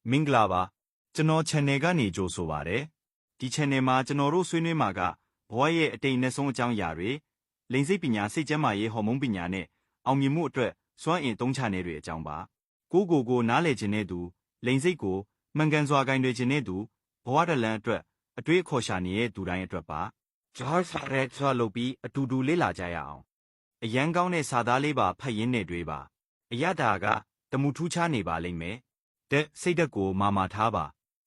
မင်္ဂလာပါကျွန်တော် channel ကနေကြိုဆိုပါရစေဒီ channel မှာကျွန်တော်တို့ဆွေးနွေးမှာကဘဝရဲ့အတိတ်နဲ့ဆုံးအကြောင်းအရာတွေလိင်စိတ်ပညာစိတ်ကျန်းမာရေးဟော်မုန်းပညာနဲ့အောင်မြင်မှုအတွက်စွမ်းအင်သုံးချနယ်တွေအကြောင်းပါကိုနားလည်ခြင်းတဲ့သူလိင်စိတ်ကိုမှန်ကန်စွာဂင်တွေခြင်းတဲ့သူဘဝတလန်အတွက်အတွေးအခေါ်ရှာနေတဲ့သူတိုင်းအတွက်ပါဂျော့ဆာရက်ဆွာလုပ်ပြီးအတူတူလေ့လာကြရအောင်အရန်ကောင်းတဲ့စာသားလေးပါဖတ်ရင်းနဲ့တွေးပါအရတာကတမှုထူးခြားနေပါလိမ့်မယ်တဲ့စိတ်ဓာတ်ကိုမာထားပါ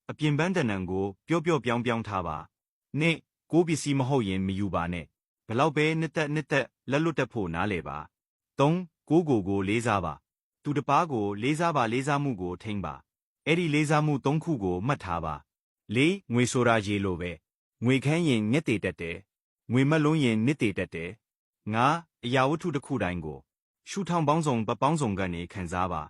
အပြင်ပန်းတဏ္ဍန်ကိုပျော့ပြောင်းထားပါနေ့ကိုပစ္စည်းမဟုတ်ရင်မယူပါနဲ့ဘလောက်ပဲနှစ်သက်လက်လွတ်တက်ဖို့နားလေပါ3ကိုလေးစားပါသူတစ်ပါးကိုလေးစားပါလေးစားမှုကိုထိမ့်ပါအဲ့ဒီလေးစားမှု3ခုကိုမှတ်ထားပါ4ငွေဆိုတာရေလိုပဲငွေခမ်းရင်ငက်တေတက်တယ်ငွေမက်လုံးရင်နစ်တေတက်တယ်5အရာဝတ္ထုတစ်ခုတိုင်းကိုရှုထောင်ပေါင်းစုံပပေါင်းစုံကနေခံစားပါ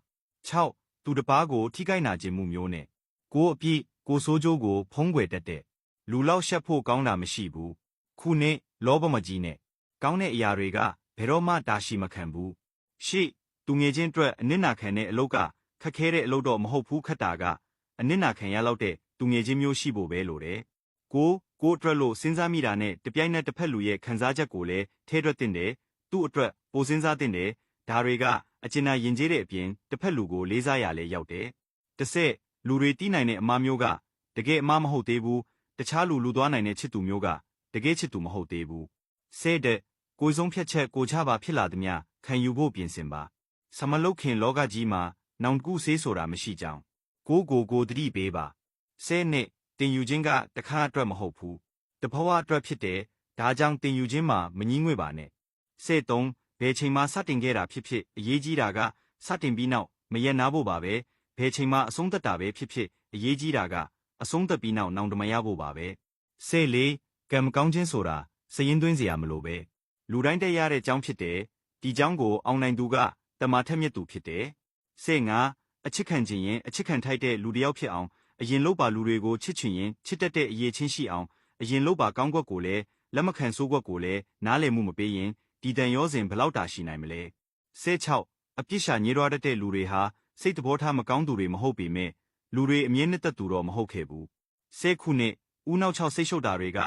6သူတစ်ပါးကိုထိခိုက်နာခြင်းမှုမျိုးနဲ့ကိုအပြည့်ကိုစိုးကြိုးကိုဖုံးကွယ်တတ်တဲ့လူလောက်ရှက်ဖို့ကောင်းတာမရှိဘူးခုနှစ်လောဘမကြီးနဲ့ကောင်းတဲ့အရာတွေကဘယ်တော့မှတာရှိမခံဘူးရှေ့သူငယ်ချင်းအတွက်အနစ်နာခံတဲ့အလုပ်ကခက်ခဲတဲ့အလုပ်တော့မဟုတ်ဘူးခက်တာကအနစ်နာခံရလောက်တဲ့သူငယ်ချင်းမျိုးရှိဖို့ပဲလိုတယ်ကိုအတွက်လို့စဉ်းစားမိတာနဲ့တပြိုင်နက်တစ်ဖက်လူရဲ့ခံစားချက်ကိုလည်းထဲတွက်တင်တယ်သူ့အတွက်ပိုစဉ်းစားတင်တယ်ဒါတွေကအကျဉ်းနာယဉ်ကျေးတဲ့အပြင်တစ်ဖက်လူကိုလေးစားရလဲရောက်တယ်တစ်ဆက်လူတွေတီးနိုင်တဲ့အမားမျိုးကတကယ်အမားမဟုတ်သေးဘူးတခြားလူသွားနိုင်တဲ့ချစ်သူမျိုးကတကယ်ချစ်သူမဟုတ်သေးဘူးဆဲတဲ့ကိုယ်ဆုံးဖြတ်ချက်ကိုချပါဖြစ်လာသည်များခံယူဖို့ပြင်ဆင်ပါစမလုတ်ခင်လောကကြီးမှာနောင်တကူဆေးဆိုတာမရှိကြောင်းကိုတတိပေးပါဆဲနဲ့တင်ယူခြင်းကတခါအတွက်မဟုတ်ဘူးတဘဝအတွက်ဖြစ်တယ်ဒါကြောင့်တင်ယူခြင်းမှာမငြင်းငွေ့ပါနဲ့ဆဲ3ဘယ်ချိန်မှစတင်ခဲ့တာဖြစ်အရေးကြီးတာကစတင်ပြီးနောက်မရက်နာဖို့ပါပဲဘယ်ချိန်မှအဆုံးသတ်တာပဲဖြစ်အရေးကြီးတာကအဆုံးသတ်ပြီးနောက်နောင်တမရဖို့ပါပဲဆဲ4ကံမကောင်းခြင်းဆိုတာစရင်သွင်းเสียမလို့ပဲလူတိုင်းတက်ရတဲ့အကြောင်းဖြစ်တယ်ဒီเจ้าကိုအောင်နိုင်သူကတမာထက်မြက်သူဖြစ်တယ်ဆဲ5အချစ်ခံခြင်းရင်အချစ်ခံထိုက်တဲ့လူတစ်ယောက်ဖြစ်အောင်အရင်လုပ်ပါလူတွေကိုချစ်ချင်ရင်ချစ်တတ်တဲ့အရေးချင်းရှိအောင်အရင်လုပ်ပါကောင်းကွက်ကိုလည်းလက်မခံဆိုးကွက်ကိုလည်းနားလည်မှုမပေးရင်ဒီတန်ရောစဉ်ဘလောက်တာရှိနိုင်မလဲဆဲ6အပြစ်ရှာညှိရွာတတ်တဲ့လူတွေဟာစိတ်တဘောထားမကောင်းသူတွေမဟုတ်ပေမဲ့လူတွေအမြဲနှစ်သက်သူတော့မဟုတ်ခဲ့ဘူးဆဲခုနှစ်ဦးနောက်6စိတ်ရှုပ်တာတွေက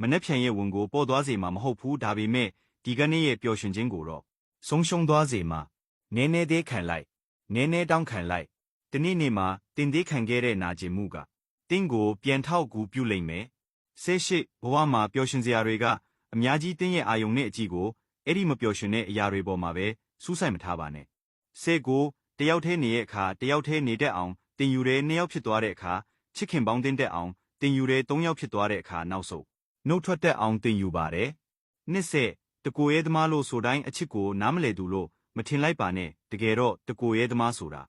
မနှက်ဖြန်ရဲ့ဝင်ကိုပေါ်သွားစေမှာမဟုတ်ဘူးဒါပေမဲ့ဒီကနေ့ရဲ့ပျော်ရွှင်ခြင်းကိုတော့ဆုံးရှုံးသွားစေမှာနည်းနည်းသေးခံလိုက်နည်းနည်းတောင်းခံလိုက်တနေ့မှာတင်သေးခံခဲ့တဲ့နာကျင်မှုကတင်းကိုပြန်ထောက်ကူပြုလိမ့်မယ်ဆဲရှိဘဝမှာပျော်ရွှင်စရာတွေကအများကြီးတင်းရဲ့အာယုံနဲ့အကြည့်ကိုအဲ့ဒီမပျော်ရွှင်တဲ့အရာတွေပေါ်မှာပဲစူးစိုက်မထားပါနဲ့ဆဲကိုတယောက်တည်းနေတဲ့အခါတယောက်တည်းနေတတ်အောင်တင်ယူတဲ့2ယောက်ဖြစ်သွားတဲ့အခါချစ်ခင်ပေါင်းတင်တက်အောင်တင်ယူတဲ့3ယောက်ဖြစ်သွားတဲ့အခါနောက်ဆုံးနှုတ်ထွက်တက်အောင်တင်ယူပါတယ်နှစ်ဆက်တကိုရဲသမားလို့ဆိုတိုင်းအချစ်ကိုနားမလည်သူလို့မထင်လိုက်ပါနဲ့တကယ်တော့တကိုရဲသမားဆိုတာ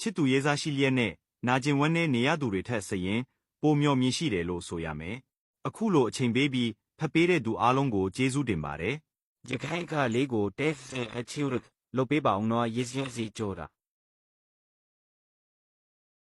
ချစ်သူရဲစားရှိလျက်နဲ့နာကျင်ဝမ်းနဲ့နေရသူတွေထက်စရင်ပိုမျှော်မြင်ရှိတယ်လို့ဆိုရမယ်အခုလိုအချိန်ပေးပြီးဖတ်ပေးတဲ့သူအားလုံးကိုကျေးဇူးတင်ပါတယ်ရခိုင်ကလေးကိုတဲဆန်အချီလုပ်ပေးပါအောင်နော်ရေးစင်းစီကြိုးတာ